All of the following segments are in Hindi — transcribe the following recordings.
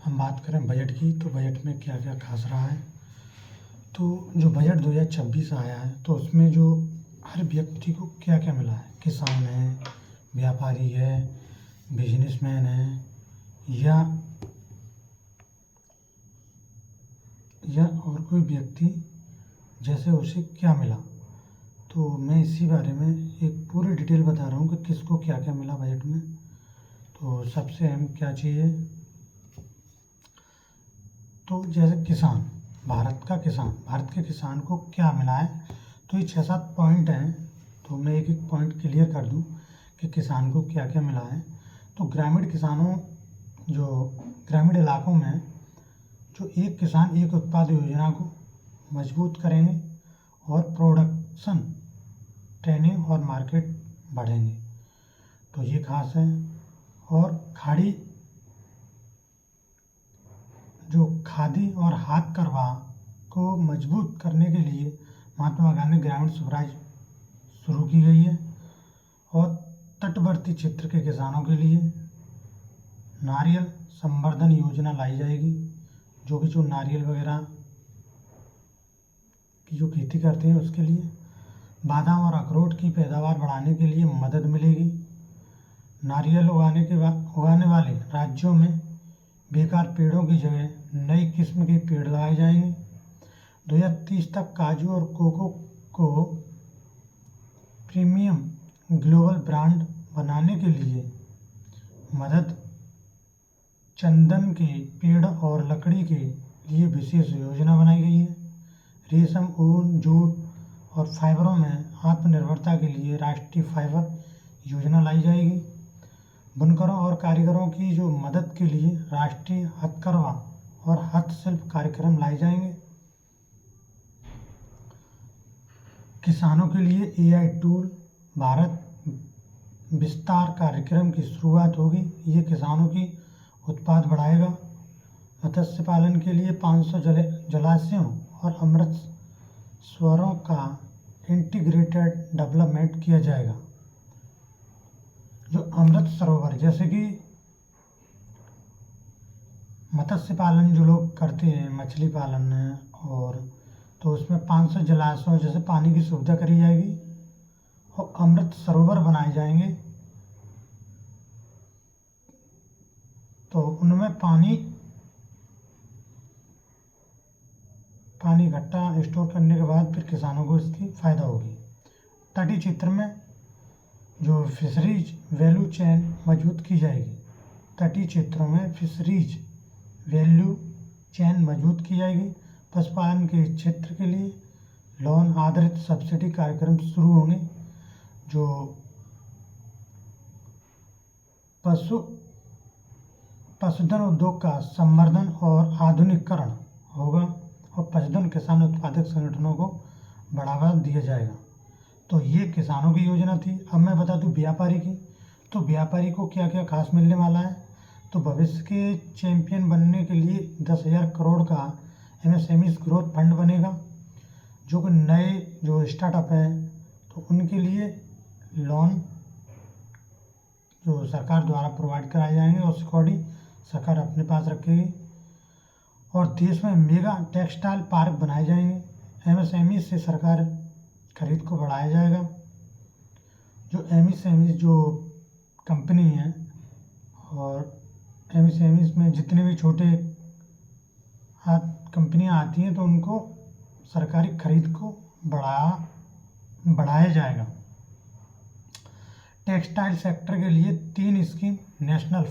हम बात करें बजट की, तो बजट में क्या क्या खास रहा है। तो जो बजट 2026 आया है, तो उसमें जो हर व्यक्ति को क्या क्या मिला है, किसान है, व्यापारी है, बिजनेसमैन है, या और कोई व्यक्ति, जैसे उसे क्या मिला। तो मैं इसी बारे में एक पूरी डिटेल बता रहा हूँ कि किसको क्या क्या मिला बजट में। तो सबसे अहम क्या चीज़ है, तो जैसे किसान, भारत के किसान को क्या मिला है। तो ये 6-7 पॉइंट हैं, तो मैं एक एक पॉइंट क्लियर कर दूं कि किसान को क्या क्या मिला है। तो ग्रामीण किसानों, जो ग्रामीण इलाकों में जो एक किसान एक उत्पाद योजना को मजबूत करेंगे और प्रोडक्शन, ट्रेनिंग और मार्केट बढ़ेंगे, तो ये खास है। और खादी और हाथ करवा को मजबूत करने के लिए महात्मा गांधी ग्रामीण स्वराज शुरू की गई है। और तटवर्ती क्षेत्र के किसानों के लिए नारियल संवर्धन योजना लाई जाएगी, जो नारियल वगैरह की जो खेती करते हैं उसके लिए। बादाम और अखरोट की पैदावार बढ़ाने के लिए मदद मिलेगी। नारियल उगाने वाले राज्यों में बेकार पेड़ों की जगह नई किस्म के पेड़ लगाए जाएंगे। 2030 तक काजू और कोको को प्रीमियम ग्लोबल ब्रांड बनाने के लिए मदद। चंदन के पेड़ और लकड़ी के लिए विशेष योजना बनाई गई है। रेशम, ऊन, जूट और फाइबरों में आत्मनिर्भरता के लिए राष्ट्रीय फाइबर योजना लाई जाएगी। बुनकरों और कारीगरों की जो मदद के लिए राष्ट्रीय हथकरघा और हस्तशिल्प कार्यक्रम लाए जाएंगे। किसानों के लिए AI टूल भारत विस्तार कार्यक्रम की शुरुआत होगी, ये किसानों की उत्पाद बढ़ाएगा। मत्स्य पालन के लिए 500 जलाशयों और अमृत सरोवरों का इंटीग्रेटेड डेवलपमेंट किया जाएगा। जो अमृत सरोवर, जैसे कि मत्स्य पालन जो लोग करते हैं, मछली पालन है, और तो उसमें 500 जलाशयों जैसे पानी की सुविधा करी जाएगी और अमृत सरोवर बनाए जाएंगे, तो उनमें पानी इकट्ठा स्टोर करने के बाद फिर किसानों को इसकी फ़ायदा होगी। तटीय क्षेत्र में जो फिशरीज वैल्यू चेन मजबूत की जाएगी। तटीय क्षेत्रों में फिशरीज वैल्यू चेन मजबूत की जाएगी। पशुपालन के क्षेत्र के लिए लोन आधारित सब्सिडी कार्यक्रम शुरू होंगे। जो पशुधन उद्योग का संवर्धन और आधुनिकीकरण होगा और पशुधन किसान उत्पादक संगठनों को बढ़ावा दिया जाएगा। तो ये किसानों की योजना थी। अब मैं बता दूं व्यापारी की, तो व्यापारी को क्या क्या खास मिलने वाला है। तो भविष्य के चैंपियन बनने के लिए 10,000 करोड़ का MSME ग्रोथ फंड बनेगा, जो कि नए जो स्टार्टअप है तो उनके लिए लोन जो सरकार द्वारा प्रोवाइड कराए जाएंगे और सिक्योरिटी सरकार अपने पास रखेगी। और देश में मेगा टेक्सटाइल पार्क बनाए जाएंगे। MSME से सरकार खरीद को बढ़ाया जाएगा। जो MSME जो कंपनी है और MSME में जितने भी छोटे कंपनियां आती हैं तो उनको सरकारी खरीद को बढ़ाया जाएगा। टेक्सटाइल सेक्टर के लिए 3 स्कीम, नेशनल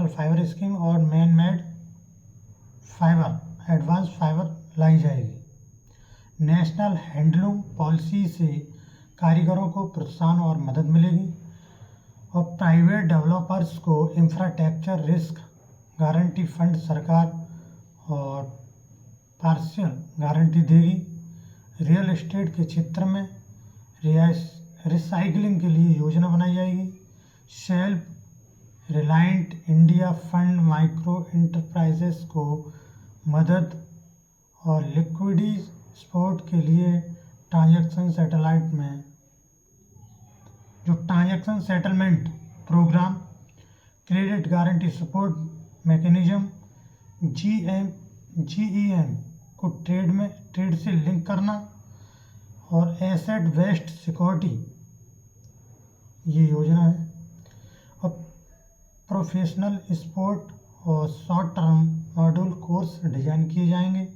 फाइबर स्कीम और man made fibre, advance fibre लाई जाएगी। नेशनल हैंडलूम पॉलिसी से कारीगरों को प्रोत्साहन और मदद मिलेगी और प्राइवेट डेवलपर्स को इंफ्रास्ट्रक्चर रिस्क गारंटी फंड सरकार और पार्शियल गारंटी देगी। रियल एस्टेट के क्षेत्र में रिसाइकलिंग के लिए योजना बनाई जाएगी। Self reliant India fund micro enterprises को मदद और लिक्विडिटी सपोर्ट के लिए transaction settlement programme credit guarantee support mechanism, GEM को ट्रेड से लिंक करना, और एसेट बेस्ड सिक्योरिटी ये योजना है। और प्रोफेशनल स्पोर्ट और short term module course design किए जाएंगे।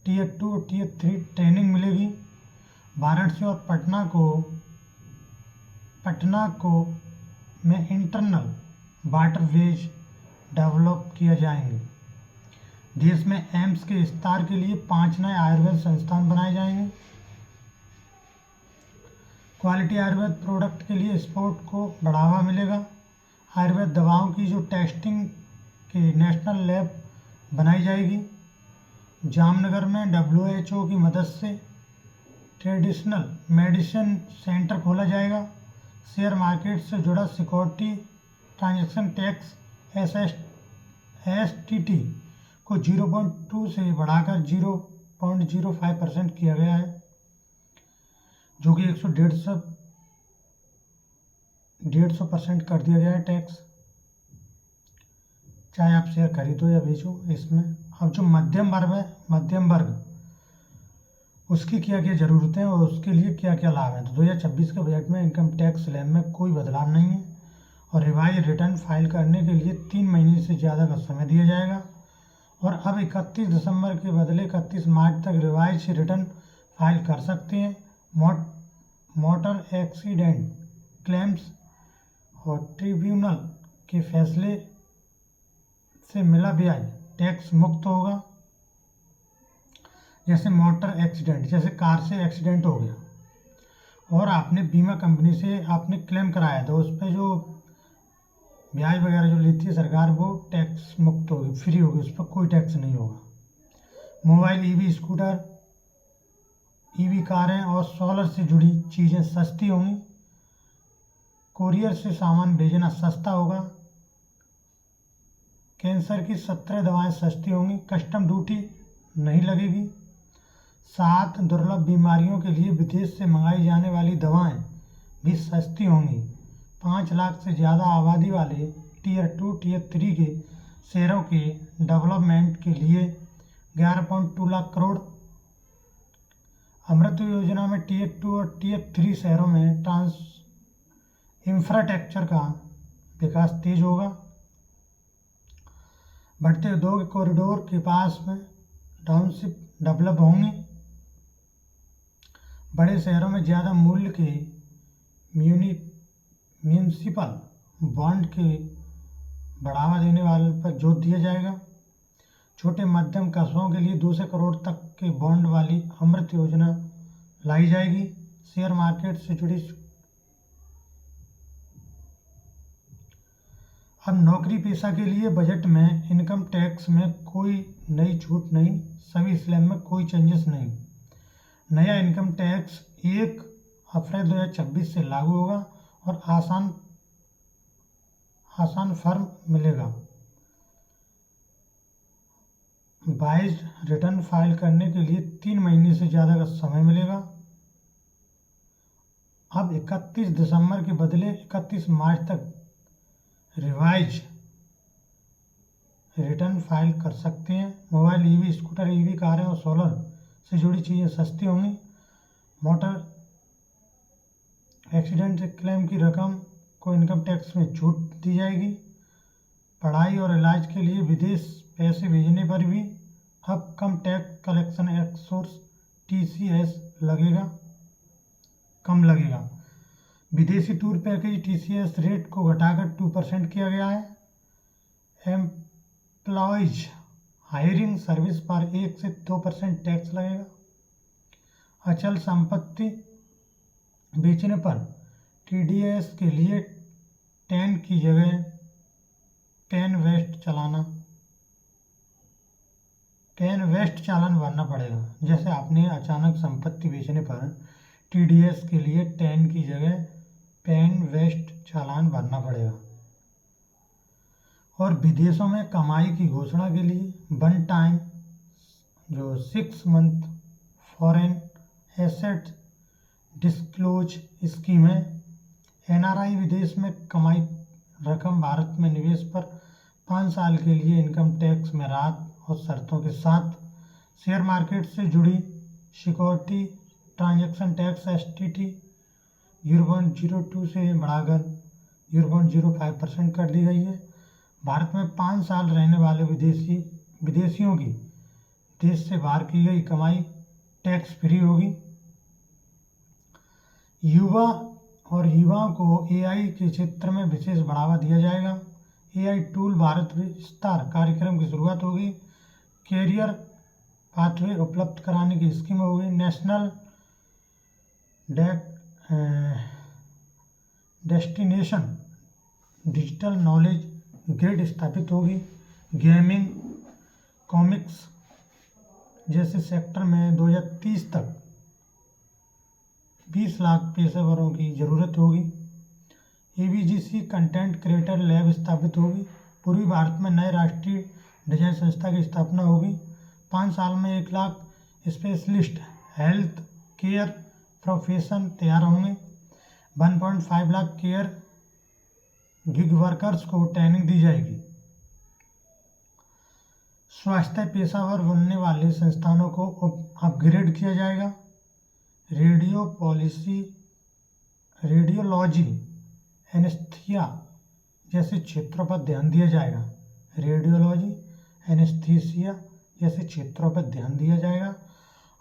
Tier 2 और Tier 3 ट्रेनिंग मिलेगी। वाराणसी और पटना को में इंटरनल वाटरवेज डेवलप किया जाएंगे। देश में एम्स के विस्तार के लिए 5 नए आयुर्वेद संस्थान बनाए जाएंगे। क्वालिटी आयुर्वेद प्रोडक्ट के लिए एक्सपोर्ट को बढ़ावा मिलेगा। आयुर्वेद दवाओं की जो टेस्टिंग की नेशनल लैब बनाई जाएगी। जामनगर में WHO की मदद से ट्रेडिशनल मेडिसिन सेंटर खोला जाएगा। शेयर मार्केट से जुड़ा सिक्योरिटी ट्रांजैक्शन टैक्स STT को 0.2 से बढ़ाकर 0.05% किया गया है, जो कि 150% कर दिया गया है टैक्स, चाहे आप शेयर खरीदो या बेचो इसमें। अब जो मध्यम वर्ग उसकी क्या क्या ज़रूरतें हैं और उसके लिए क्या क्या लाभ हैं। तो 2026 के बजट में इनकम टैक्स स्लैब में कोई बदलाव नहीं है, और रिवाइज रिटर्न फाइल करने के लिए 3 महीने से ज़्यादा का समय दिया जाएगा। और अब 31 दिसंबर के बदले 31 मार्च तक रिवाइज रिटर्न फाइल कर सकते हैं। मोटर एक्सीडेंट क्लेम्स और ट्रिब्यूनल के फैसले से मिला ब्याज टैक्स मुक्त होगा। जैसे मोटर एक्सीडेंट, जैसे कार से एक्सीडेंट हो गया और आपने बीमा कंपनी से आपने क्लेम कराया, तो उस पर जो ब्याज वगैरह जो लेती है सरकार, वो टैक्स मुक्त होगी, फ्री होगी, उस पर कोई टैक्स नहीं होगा। मोबाइल, EV स्कूटर, EV कारें और सोलर से जुड़ी चीज़ें सस्ती होंगी। कोरियर से सामान भेजना सस्ता होगा। कैंसर की 17 दवाएं सस्ती होंगी। कस्टम ड्यूटी नहीं लगेगी। 7 दुर्लभ बीमारियों के लिए विदेश से मंगाई जाने वाली दवाएं भी सस्ती होंगी। 5 लाख से ज़्यादा आबादी वाले Tier 2 Tier 3 के शहरों के डेवलपमेंट के लिए 11.2 लाख करोड़। अमृत योजना में Tier 2 और Tier 3 शहरों में इंफ्रास्ट्रक्चर का विकास तेज होगा। बढ़ते उद्योग कॉरिडोर के पास में टाउनशिप डेवलप होंगी। बड़े शहरों में ज़्यादा मूल्य के म्यूनिसिपल बॉन्ड के बढ़ावा देने वाले पर जोर दिया जाएगा। छोटे मध्यम कस्बों के लिए 200 करोड़ तक के बॉन्ड वाली अमृत योजना लाई जाएगी। शेयर मार्केट से जुड़ी अब नौकरी पेशा के लिए बजट में इनकम टैक्स में कोई नई छूट नहीं, सभी स्लैब में कोई चेंजेस नहीं। नया इनकम टैक्स 1 अप्रैल 2026 से लागू होगा और आसान फर्म मिलेगा। 22 रिटर्न फाइल करने के लिए 3 महीने से ज़्यादा का समय मिलेगा। अब 31 दिसंबर के बदले 31 मार्च तक रिवाइज रिटर्न फाइल कर सकते हैं। मोबाइल, EV स्कूटर, EV कारें और सोलर से जुड़ी चीज़ें सस्ती होंगी। मोटर एक्सीडेंट क्लेम की रकम को इनकम टैक्स में छूट दी जाएगी। पढ़ाई और इलाज के लिए विदेश पैसे भेजने पर भी अब कम टैक्स कलेक्शन एक्सोर्स TCS कम लगेगा। विदेशी टूर पैकेज TCS रेट को घटाकर 2% किया गया है। एम्प्लॉयज हायरिंग सर्विस पर 1 से 2% टैक्स लगेगा। अचल संपत्ति बेचने पर TDS के लिए 10 की जगह पेन वेस्ट चालान भरना पड़ेगा। जैसे आपने अचानक संपत्ति बेचने पर TDS के लिए 10 की जगह पेन वेस्ट चालान भरना पड़ेगा। और विदेशों में कमाई की घोषणा के लिए 1 टाइम जो 6 month foreign asset disclose scheme है। NRI विदेश में कमाई रकम भारत में निवेश पर 5 साल के लिए इनकम टैक्स में राहत और शर्तों के साथ। शेयर मार्केट से जुड़ी सिक्योरिटी ट्रांजैक्शन टैक्स STT 0.02 से बढ़ाकर 0.05% कर दी गई है। भारत में 5 साल रहने वाले विदेशियों की देश से बाहर की गई कमाई टैक्स फ्री होगी। युवाओं को AI के क्षेत्र में विशेष बढ़ावा दिया जाएगा। AI टूल भारत विस्तार कार्यक्रम की शुरुआत होगी। कैरियर पाथवे उपलब्ध कराने की स्कीम होगी। National destination digital knowledge grid स्थापित होगी। गेमिंग, कॉमिक्स जैसे सेक्टर में 2030 तक 20 लाख पेशेवरों की ज़रूरत होगी। ABGC कंटेंट क्रिएटर लैब स्थापित होगी। पूर्वी भारत में नए राष्ट्रीय डिजाइन संस्था की स्थापना होगी। 5 साल में 1 lakh specialist health care profession तैयार होंगे। 1.5 लाख केयर गिग वर्कर्स को ट्रेनिंग दी जाएगी। स्वास्थ्य पेशेवर बनने वाले संस्थानों को अपग्रेड किया जाएगा। रेडियोलॉजी, एनेस्थीसिया जैसे क्षेत्रों पर ध्यान दिया जाएगा। रेडियोलॉजी, एनेस्थीसिया जैसे क्षेत्रों पर ध्यान दिया जाएगा।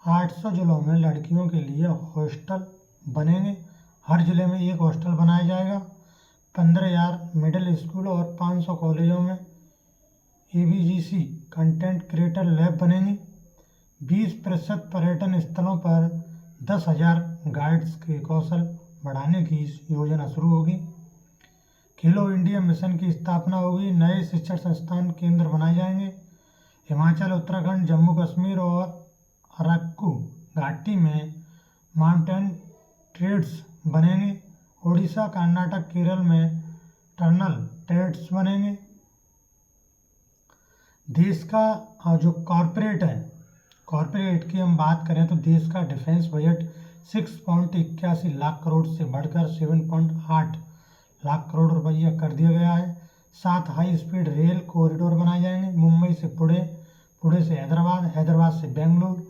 800 जिलों में लड़कियों के लिए हॉस्टल बनेंगे। हर जिले में एक हॉस्टल बनाया जाएगा। 15,000 मिडिल स्कूल और 500 कॉलेजों में ABGC कंटेंट क्रिएटर लैब बनेंगी। 20% पर्यटन स्थलों पर 10,000 गाइड्स के कौशल बढ़ाने की योजना शुरू होगी। खेलो इंडिया मिशन की स्थापना होगी। नए शिक्षण संस्थान केंद्र बनाए जाएंगे। हिमाचल, उत्तराखंड, जम्मू कश्मीर और अराक्कू घाटी में माउंटेन ट्रेड्स बनेंगे। उड़ीसा, कर्नाटक, केरल में टनल ट्रेड्स बनेंगे। देश का जो कॉरपोरेट की हम बात करें तो देश का डिफेंस बजट 6.81 लाख करोड़ से बढ़कर 7.8 लाख करोड़ रुपया कर दिया गया है। 7 हाई स्पीड रेल कॉरिडोर बनाए जाएंगे। मुंबई से पुणे, पुणे से हैदराबाद, हैदराबाद से बेंगलुरु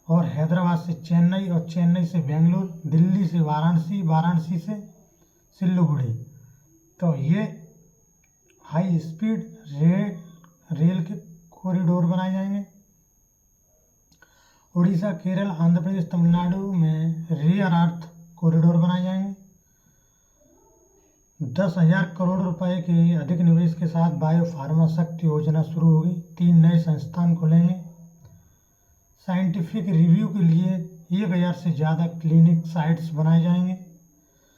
और हैदराबाद से चेन्नई और चेन्नई से बेंगलुरु, दिल्ली से वाराणसी, वाराणसी से सिल्लीगुड़ी। तो ये हाई स्पीड रेल के कॉरिडोर बनाए जाएंगे। उड़ीसा, केरल, आंध्र प्रदेश, तमिलनाडु में रेयर अर्थ कॉरिडोर बनाए जाएंगे। 10,000 करोड़ रुपए के अधिक निवेश के साथ बायो फार्मा शक्ति योजना शुरू होगी। 3 नए संस्थान खुलेंगे। साइंटिफिक रिव्यू के लिए 1,000 से ज़्यादा क्लिनिक साइट्स बनाए जाएंगे।